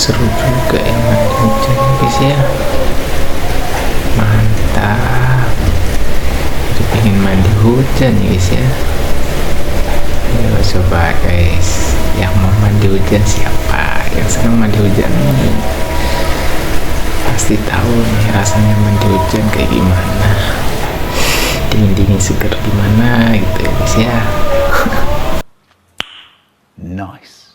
seru juga ya mandi hujan ya guys ya. Mantap, jadi pengen mandi hujan ya guys ya. Ayo coba guys, yang mau mandi hujan siapa yang senang mandi hujan nih, pasti tahu nih rasanya mandi hujan kayak gimana, dingin-dingin seger gimana gitu ya guys ya. Nice.